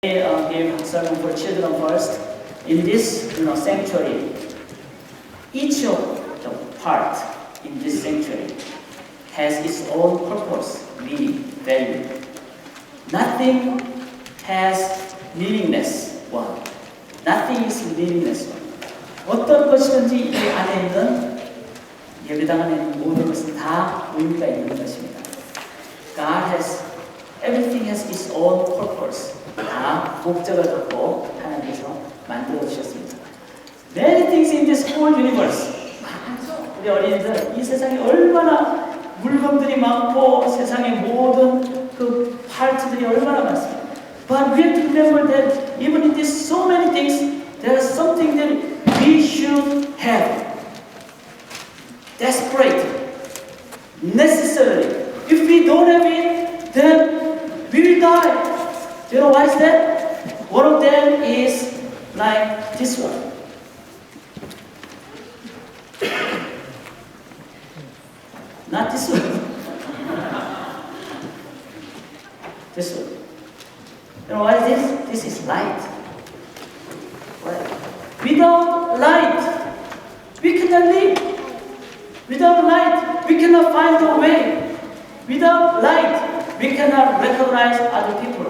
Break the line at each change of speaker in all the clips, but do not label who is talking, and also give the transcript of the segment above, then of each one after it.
Gave sermon for children first. In this, sanctuary, each of the part in this sanctuary has its own purpose, meaning, value. Nothing has meaningless one. Nothing is meaningless one. 어떤 것이든지 이 안에 있는 예배당 안에 있는 모든 것은 다 의미가 있는 것입니다. Everything has its own purpose. 다 목적을 갖고 하나님께서 만들어 주셨습니다. Many things in this whole universe. 우리 어린이들 이 세상에 얼마나 물건들이 많고 세상의 모든 그 파트들이 얼마나 많습니다. But we have to remember that even in this so many things, there is something that we should have. Desperate, necessary. If we don't have it, then we will die. Do you know what is that? One of them is like this one. Not this one. This one. You know what is this? This is light. Without light, we cannot live. Without light, we cannot find a way. Without light, we cannot recognize other people.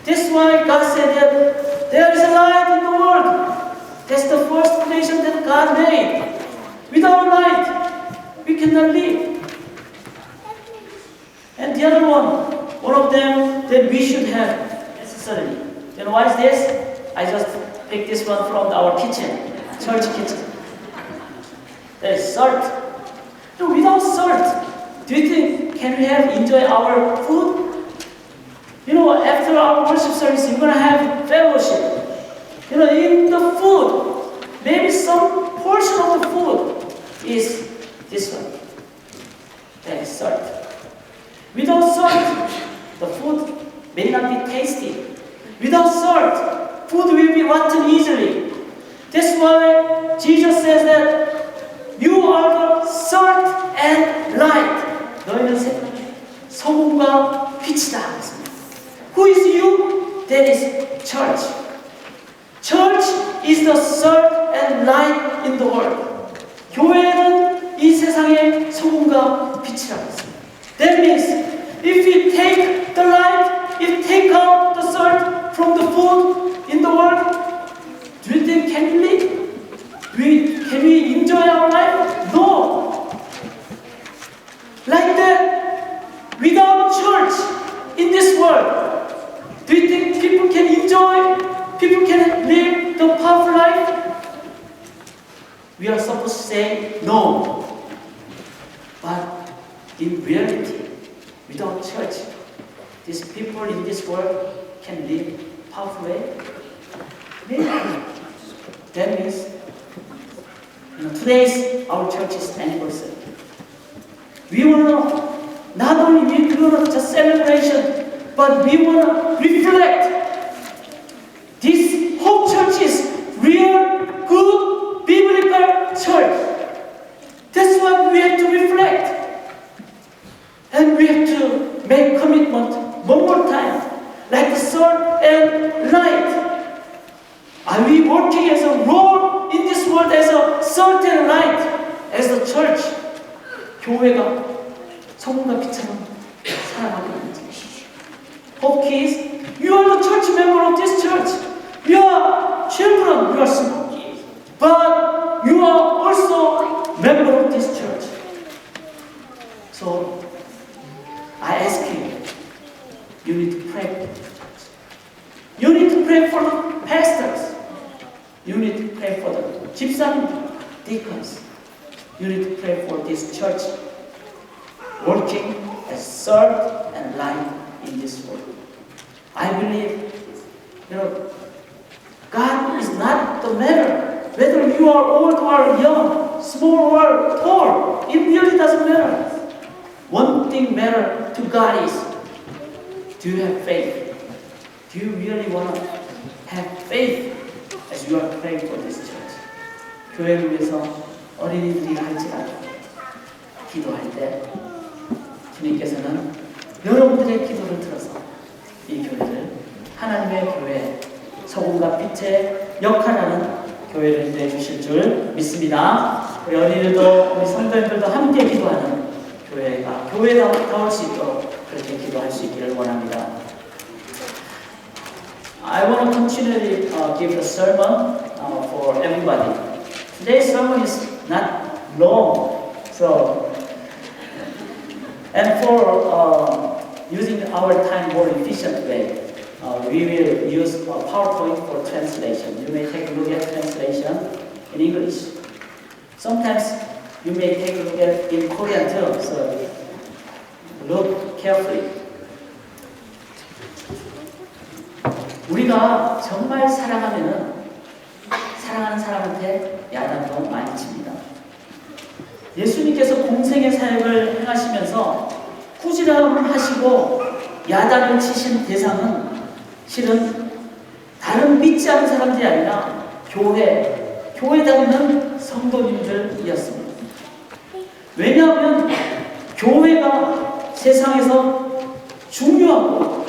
That's why God said that there is a light in the world. That's the first creation that God made. Without light, we cannot live. And the other one of them that we should have necessarily. You know what is this? I just picked this one from our kitchen, church kitchen. There is salt. So without salt, do you think can we enjoy our food? After our worship service, you're going to have fellowship. In the food, maybe some portion of the food is this one. That is salt. Without salt, the food may not be tasty. Without salt, food will be rotten easily. That's why Jesus says that you are the salt and light. 너희는 소금과 빛이다. Who is you? That is church. Church is the salt and light in the world. 교회는 이 세상의 소금과 빛이라고 했습니다. That means if we take the light, if we take out the salt from the food in the world, do you think can we live? Can we enjoy our life? No. Like that, without church in this world, do you think people can enjoy, people can live the powerful life? We are supposed to say no. But in reality, without church, these people in this world can live powerful way? That means, today is our church's anniversary. We want to not only just celebration, but we want to reflect this Hope Church is real, good, biblical church. That's what we have to reflect. And we have to make commitment one more time, like the salt and light. Are we working as a role in this world as a salt and light, as a church? 교회가 소금과 빛처럼 살아가게 됩니다. Hope Kids, you are the church member of this church. You are children, you are small kids. But you are also member of this church. So, I ask you need to pray for the church. You need to pray for the pastors. You need to pray for the 집사님, deacons. You need to pray for this church working as salt and light in this world. I believe, God is not the matter whether you are old or young, small or tall. It really doesn't matter. One thing matters to God is, do you have faith? Do you really want to have faith as you are praying for this church? 교회를 위해서 어린이들이 할지라도 기도할 때 주님께서는 여러분들의 기도를 들어서 이 교회를 하나님의 교회, 소금과 빛의 역할하는 교회를 내주실 줄 믿습니다. 우리 어린이들도 우리 성도님들도 함께 기도하는 교회가 교회다울 수 있도록 그렇게 기도할 수 있기를 원합니다. I want to continually give the sermon for everybody. Today's sermon is not long, so and for using our time more efficient way, we will use PowerPoint for translation. You may take a look at translation in English. Sometimes you may take a look at in Korean too, so look carefully. 우리가 정말 사랑하면은 사랑하는 사람한테 야단도 많이 칩니다. 예수님께서 공생의 사역을 행하시면서 꾸지람을 하시고 야단을 치신 대상은 실은 다른 믿지 않는 사람들이 아니라 교회 다니는 성도님들이었습니다. 왜냐하면 교회가 세상에서 중요하고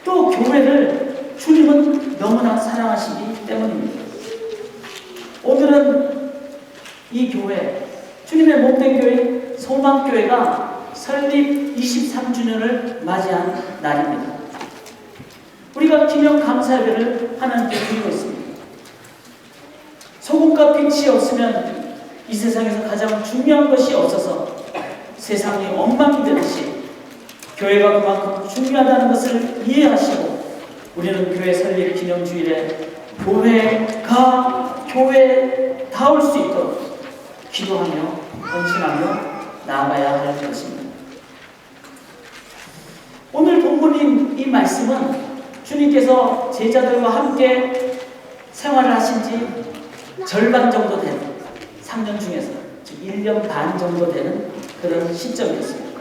또 교회를 주님은 너무나 사랑하시기 때문입니다. 오늘은 이 교회, 주님의 몸된 교회, 소망교회가 설립 23주년을 맞이한 날입니다. 우리가 기념 감사예배를 하나님께 드리고 있습니다. 소금과 빛이 없으면 이 세상에서 가장 중요한 것이 없어서 세상이 엉망이 되듯이 교회가 그만큼 중요하다는 것을 이해하시고 우리는 교회 설립 기념주일에 교회가 교회다울 수 있도록 기도하며 헌신하며 나아가야 할 것입니다. 오늘 본문인 이 말씀은 주님께서 제자들과 함께 생활을 하신 지 절반 정도 되는 3년 중에서 즉 1년 반 정도 되는 그런 시점이었습니다.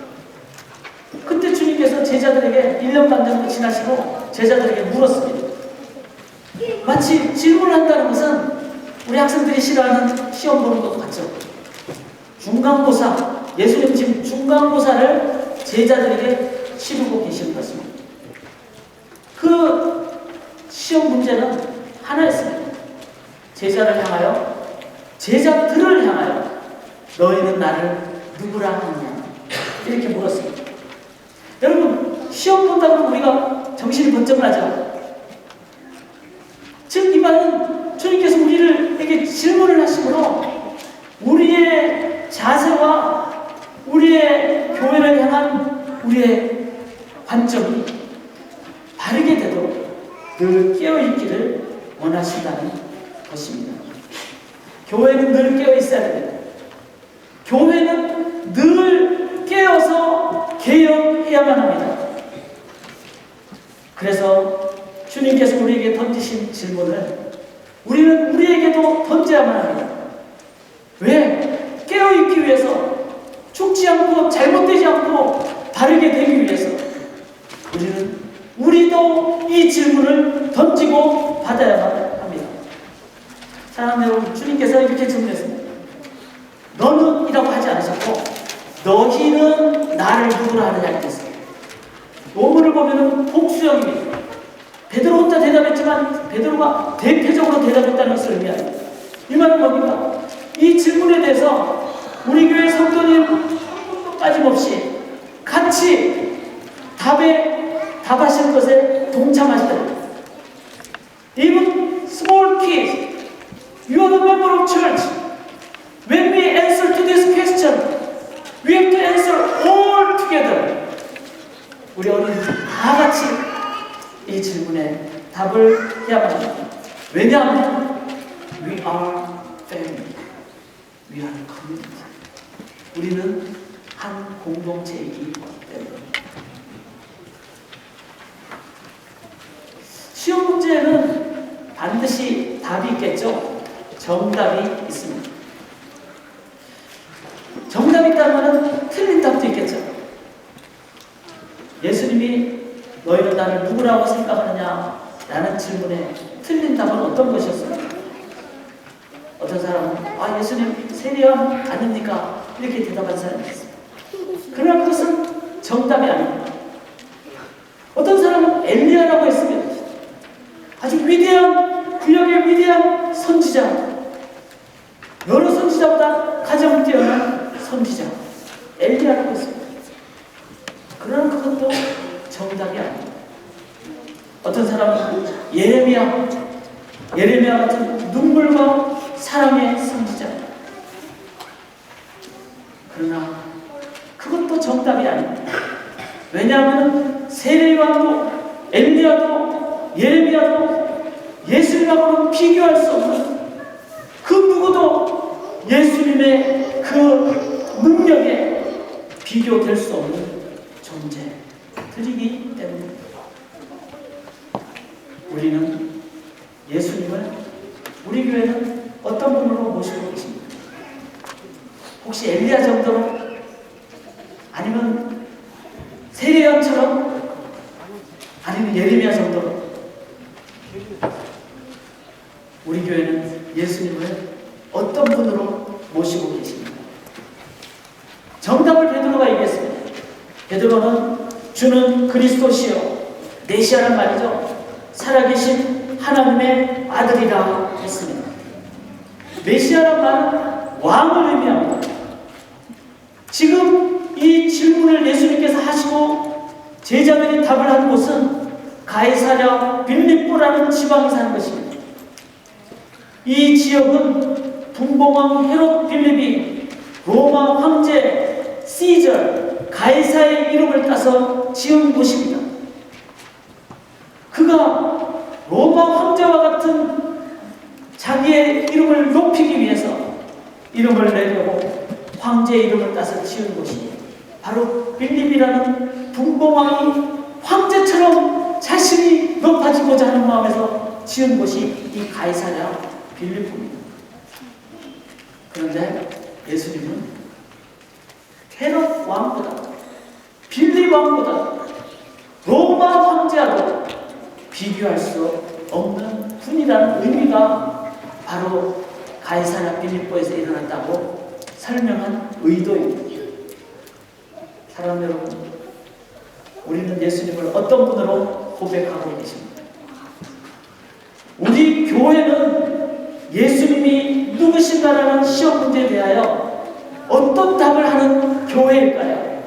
그때 주님께서 제자들에게 1년 반 정도 지나시고 제자들에게 물었습니다. 마치 질문을 한다는 것은 우리 학생들이 싫어하는 시험 보는 것도 같죠. 중간고사, 예수님 지금 중간고사를 제자들에게 치르고 계시는 것입니다. 그 시험 문제는 하나였습니다. 제자들을 향하여 너희는 나를 누구라 하느냐 이렇게 물었습니다. 여러분 시험 본다고 우리가 정신이 번쩍 나죠. 즉 이 말은 주님께서 우리에게 질문을 하심으로 우리의 자세와 우리의 교회를 향한 우리의 관점이 바르게 되도록 늘 깨어있기를 원하신다는 것입니다. 교회는 늘 깨어있어야 됩니다. 교회는 늘 깨어서 개혁해야만 합니다. 그래서 주님께서 우리에게 던지신 질문을 우리는 우리에게도 던져야만 합니다. 왜? 깨어있기 위해서, 죽지 않고 잘못되지 않고 바르게 되기 위해서 우리도 이 질문을 던지고 받아야만 합니다. 사랑하는 여러분, 주님께서 이렇게 질문했습니다. 너는 이라고 하지 않으셨고 너희는 나를 누구라 하느냐 했습니다. 원문을 보면 복수형입니다. 베드로 혼자 대답했지만 베드로가 대표적으로 대답했다는 것을 의미합니다. 이 말은 뭡니까? 이 질문에 대해서 우리 교회 성도님 한 분도 빠짐없이 같이 답하시는 것에 동참하시다. Even small kids, you are the member of church. When we answer to this question, we have to answer all together. 우리 어린이들 다 같이 이 질문에 답을 해야만 합니다. 왜냐하면 we are family, we are community. 우리는 한 공동체이기 때문에. 시험 문제는 반드시 답이 있겠죠. 정답이 있습니다. 정답이 있다면 틀린 답도 있겠죠. 예수님이 너희는 나를 누구라고 생각하느냐 라는 질문에 틀린 답은 어떤 것이었습니까? 어떤 사람은 예수님 세리원 아닙니까? 이렇게 대답한 사람이 있습니다. 그러나 그것은 정답이 아닙니다. 어떤 사람은 엘리야라고 했습니다. 아주 위대한 군력의 위대한 선지자, 여러 선지자보다 가장 뛰어난 선지자 엘리야라고 했습니다. 그러나 그것도 정답이 아닙니다. 어떤 사람은 예레미야 같은 눈물과 사랑의 선지자, 그러나 그것도 정답이 아닙니다. 왜냐하면 세례요한도 엘리야도 예레미야도 예수님하고는 비교할 수 없는, 그 누구도 예수님의 그 능력에 비교될 수 없는 존재들이기 때문입니다. 우리는 예수님을, 우리 교회는 어떤 분으로 모시고 계십니까? 혹시 엘리야 정도로? 아니면 세례요한처럼? 아니면 예레미야 정도로? 우리 교회는 예수님을 어떤 분으로 모시고 계십니까? 정답을 베드로가 얘기했습니다. 베드로는 주는 그리스도시요, 메시아란 말이죠. 살아계신 하나님의 아들이라 했습니다. 메시아란 말은 왕을 의미합니다. 지금 이 질문을 예수님께서 하시고 제자들이 답을 한 곳은 가이사랴 빌립보라는 지방에 사는 것입니다. 이 지역은 분봉왕 헤롯 빌립이 로마 황제 시저 가이사의 이름을 따서 지은 곳입니다. 그가 로마 황제와 같은 자기의 이름을 높이기 위해서 이름을 내려고 황제의 이름을 따서 지은 곳이 바로 빌립이라는 분봉왕이 황제처럼 자신이 높아지고자 하는 마음에서 지은 곳이 이 가이사랴 빌립보입니다. 그런데 예수님은 헤롯 왕보다, 빌립 왕보다, 로마 황제와도 비교할 수 없는 분이라는 의미가 바로 가이사랴 빌립보에서 일어났다고 설명한 의도입니다. 사랑하는 여러분, 우리는 예수님을 어떤 분으로 고백하고 계십니까? 우리 교회는 예수님이 누구신가라는 시험 문제에 대하여 어떤 답을 하는 교회일까요?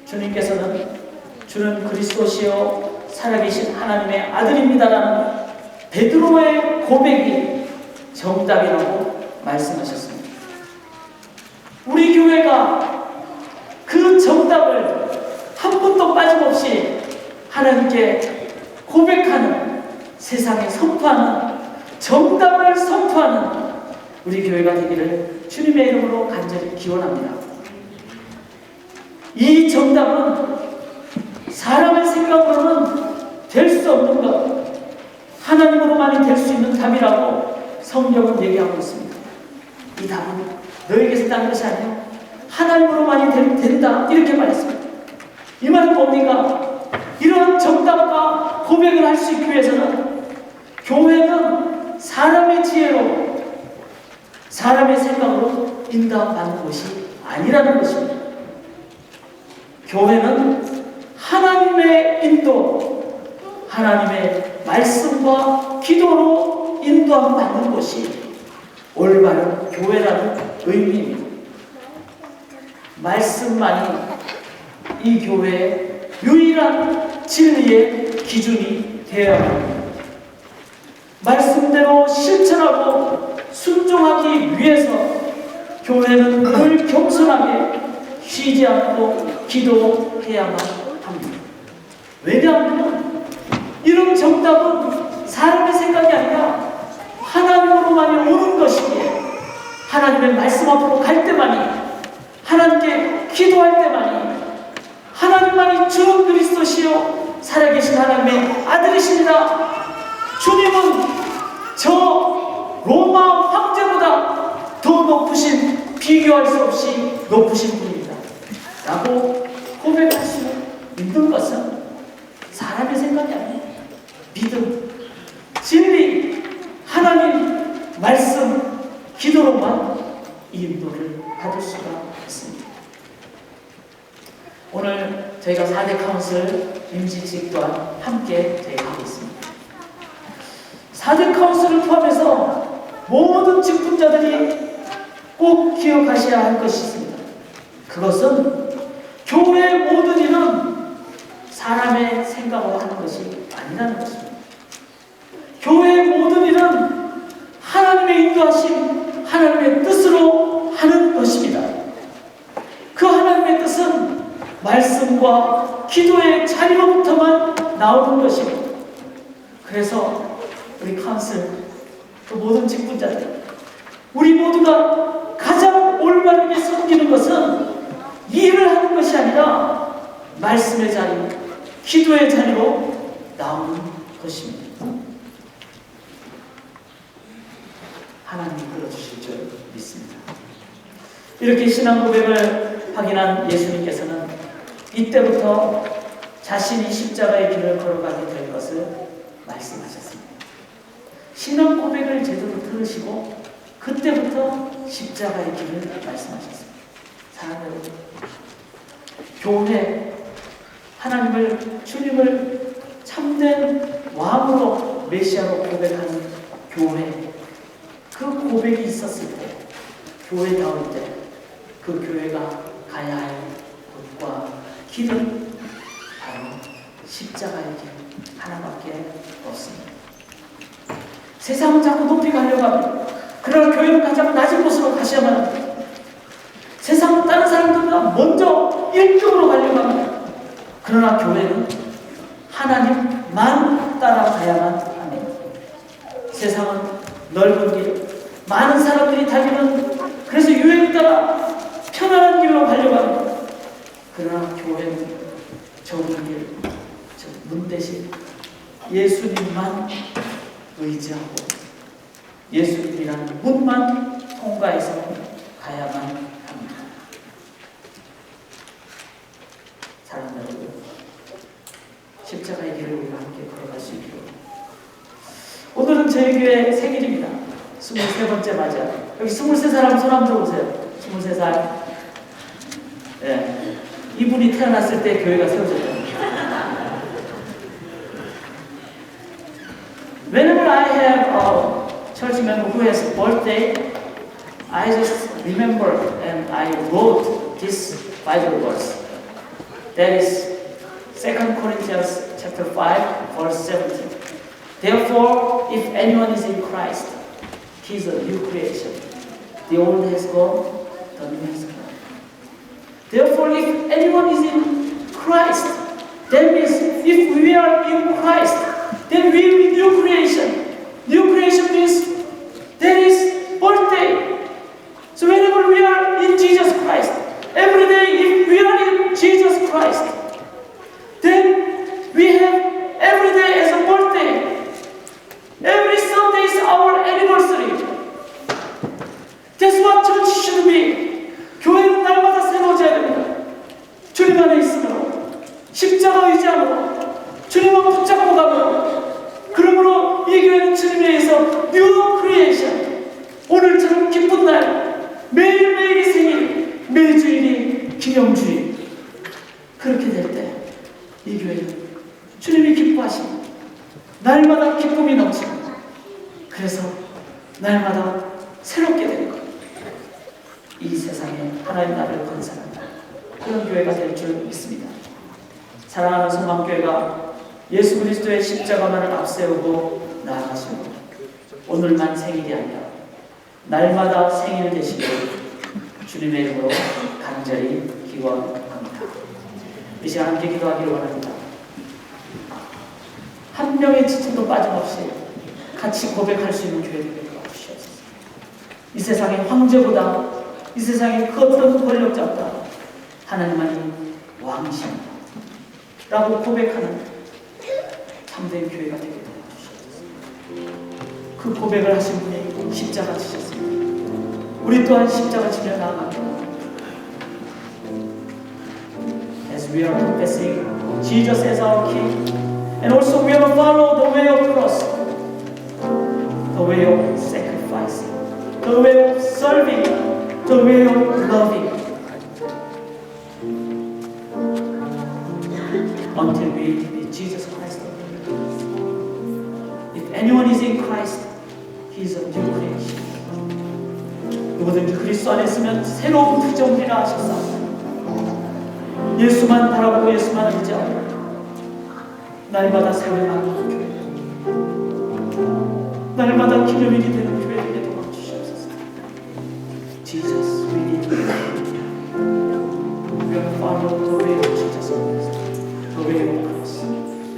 주님께서는 주는 그리스도시요 살아계신 하나님의 아들입니다라는 베드로의 고백이 정답이라고 말씀하셨습니다. 우리 교회가 그 정답을 한 번도 빠짐없이 하나님께 고백하는, 세상에 선포하는, 정답을 선포하는 우리 교회가 되기를 주님의 이름으로 간절히 기원합니다. 이 정답은 사람의 생각으로는 될 수 없는 것, 하나님으로만이 될 수 있는 답이라고 성경은 얘기하고 있습니다. 이 답은 너에게서 딴 것이 아니라 하나님으로만이 된다, 이렇게 말했습니다. 이 말은 뭡니까? 이런 정답과 고백을 할 수 있기 위해서는 교회는 사람의 지혜로, 사람의 생각으로 인도받는 것이 아니라는 것입니다. 교회는 하나님의 인도, 하나님의 말씀과 기도로 인도받는 것이 올바른 교회라는 의미입니다. 말씀만이 이 교회의 유일한 진리의 기준이 되어야 합니다. 말씀대로 실천하고 순종하기 위해서 교회는 늘 겸손하게 쉬지 않고 기도해야만 합니다. 왜냐하면 이런 정답은 사람의 생각이 아니라 하나님으로만이 오는 것이기에 하나님의 말씀 앞으로 갈 때만이, 하나님께 기도할 때만이, 하나님만이 주 그리스도시요 살아계신 하나님의 아들이십니다. 주님은 저 로마 황제보다 더 높으신, 비교할 수 없이 높으신 분입니다 라고 고백할 수 있는 것은 사람의 생각이 아니에요. 믿음, 진리, 하나님 말씀, 기도로만 이 인도를 받을 수가 있습니다. 오늘 저희가 4대 카운슬 임시직 또한 함께 대행하고 있습니다. 4대 카운슬을 포함해서 모든 직분자들이 꼭 기억하셔야 할 것이 있습니다. 그것은 교회의 모든 일은 사람의 생각으로 하는 것이 아니라는 것입니다. 교회의 모든 일은 하나님의 인도하심, 하나님의 뜻으로 하는 것입니다. 그 하나님의 뜻은 말씀과 기도의 자리로부터만 나오는 것입니다. 그래서 우리 카운슬, 그 모든 직분자들, 우리 모두가 가장 올바르게 섬기는 것은 일을 하는 것이 아니라 말씀의 자리, 기도의 자리로 나오는 것입니다. 하나님이 끌어주실 줄 믿습니다. 이렇게 신앙 고백을 확인한 예수님께서는 이때부터 자신이 십자가의 길을 걸어가게 될 것을 말씀하셨습니다. 신앙 고백을 제대로 들으시고 그때부터 십자가의 길을 말씀하셨습니다. 사랑하는 여러분, 교회, 하나님을, 주님을 참된 왕으로, 메시아로 고백하는 교회, 그 고백이 있었을 때, 교회다울 때, 그 교회가 가야 할 곳과 길은 바로 십자가의 길 하나밖에 없습니다. 세상은 자꾸 높이 가려고 합니다. 그러나 교회는 가장 낮은 곳으로 가셔야만 합니다. 세상은 다른 사람들보다 먼저 1등으로 가려고 합니다. 그러나 교회는 하나님만 따라가야만 합니다. 세상은 넓은 길, 많은 사람들이 다니는, 그래서 유행 따라 편안한 길로 가려고 합니다. 그러나 교회는 좁은 길, 문 대신 예수님만 의지하고 예수님이라는 문만 통과해서 가야만 합니다. 사랑하는 여러분, 십자가의 길을 우리가 함께 걸어갈 수 있기를. 오늘은 저희 교회 생일입니다. 23번째 맞아. 여기 23사람 손 한번 들어보세요. 23살. 네. 이분이 태어났을 때 교회가 세워졌죠. Whenever I have a church member who has a birthday, I just remember and I wrote this Bible verse. That is 2 Corinthians chapter 5, verse 17. Therefore, if anyone is in Christ, he is a new creation. The old has gone, the new has come. Therefore, if anyone is in Christ, that means if we are in Christ, then we will be new creation. New creation means there is birthday. So whenever we are in Jesus Christ, every day if we are in Jesus Christ, then we have every day as a birthday. Every Sunday is our anniversary. That's what church should be. 교회는 날마다 새로워져야 됩니다. 주님 안에 있으므로, 십자가 의지함으로, 주님을 붙잡고 가므로, 그러므로 이 교회는 주님에 의해서 뉴 크리에이션, 오늘처럼 기쁜 날, 매일매일이 생일, 매주일이 기념주일, 그렇게 될 때 이 교회는 주님이 기뻐하시고 날마다 기쁨이 넘치고, 그래서 날마다 새롭게 되는 것, 이 세상에 하나님 나라를 건설한다, 그런 교회가 될 줄 믿습니다. 사랑하는 소망교회가 예수 그리스도의 십자가만을 앞세우고 나아가시고, 오늘만 생일이 아니라 날마다 생일 되시길 주님의 이름으로 간절히 기원합니다. 이 시간 함께 기도하기를 원합니다. 한 명의 지침도 빠짐없이 같이 고백할 수 있는 교회를 도와주시옵소서. 이 세상의 황제보다, 이 세상의 그 어떤 권력자보다 하나님만이 왕이십니다 라고 고백하는 참된 교회가 되게 도와주시옵소서. 그 고백을 하신 분이 십자가 지셨습니다. 우리 또한 십자가 지며 나아갑니다. As we are confessing Jesus as our King, and also we will follow the way of cross, the way of sacrificing, the way of serving, the way of loving, until we meet Jesus Christ. anyone is in Christ, he is a new creation. 누구든지 그리스도 안에 있으면 새로운 구정이라 하셨사옵니다. 예수만 바라보고 예수만 의지하고 날마다 세워나가는 교회, 날마다 기념일이 되는 교회에게 도와주시옵소서. Jesus, we need you. We are follow the way of Jesus Christ, the way of Christ.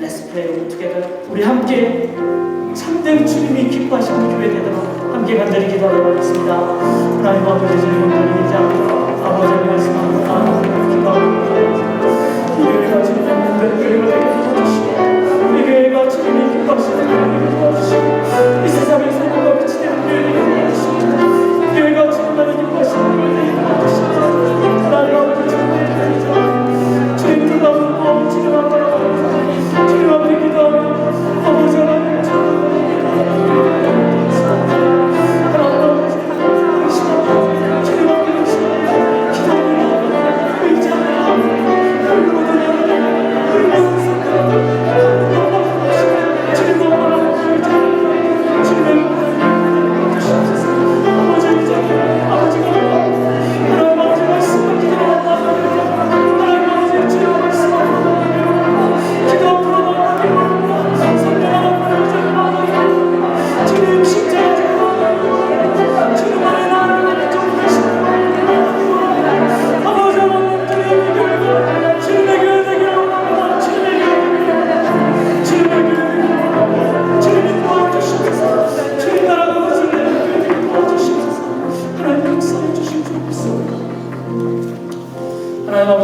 Let's pray together. 우리 함께 참된 주님이 기뻐하시는 교회 되도록 함께 간절히 기도하도록 하겠습니다. 하나님 아버지, 주님을 드리지 않고 아버지의 말씀을 나누고 기도하고 이 교회가 주님의 몸된 교회가 되게 도와주시고 이 교회가 주님이 기뻐하시는 교회가 도와주시고 이 세상의 소망과 빛이 되는 교회가 도와주시고 이 교회가 주님만을 기뻐하시는 교회가 도와주시고 하나님 아버지, 주님을 드리자 주님 불러보고 주님 앞에 주님 앞에 기도하며 아버지 하나님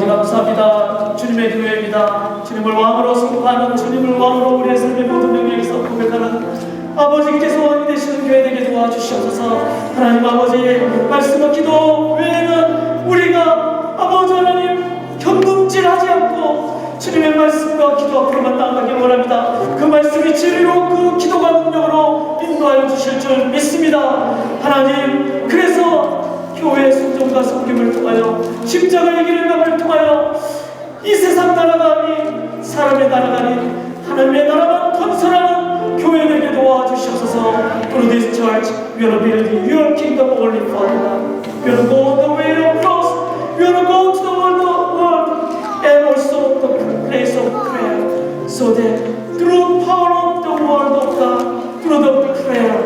감사합니다. 주님의 교회입니다. 주님을 왕으로 선포하는, 주님을 왕으로 우리의 삶의 모든 영역에서 고백하는 아버지께 소원이 되시는 교회 되게 도와주시옵소서. 하나님 아버지, 말씀과 기도 외에는 우리가 아버지 하나님 견눈질하지 않고 주님의 말씀과 기도 앞으로만 나아가길 원합니다. 그 말씀이 진리로 그 기도가 능력으로 인도하여 주실 줄 믿습니다. 하나님, 그래서 교회의 순종과 섬김을 통하여 십자가의 길을 감을 통하여 이 세상 나라가 아닌 사람의 나라가 아닌 하나님의 나라만 건설하는 교회 되게 도와주시옵소서. Through this church, we are building your kingdom only for God. We are go the way of cross. We are go to the world and also the place of prayer, so that through power of the word of God, through the prayer,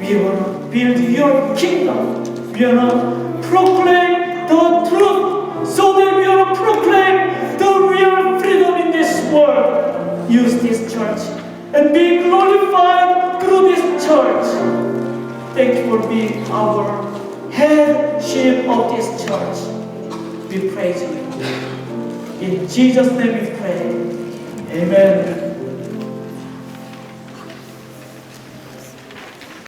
we will build your kingdom. We are to proclaim the truth, so that we are to proclaim the real freedom in this world. Use this church and be glorified through this church. Thank you for being our headship of this church. We praise you. In Jesus' name we pray. Amen.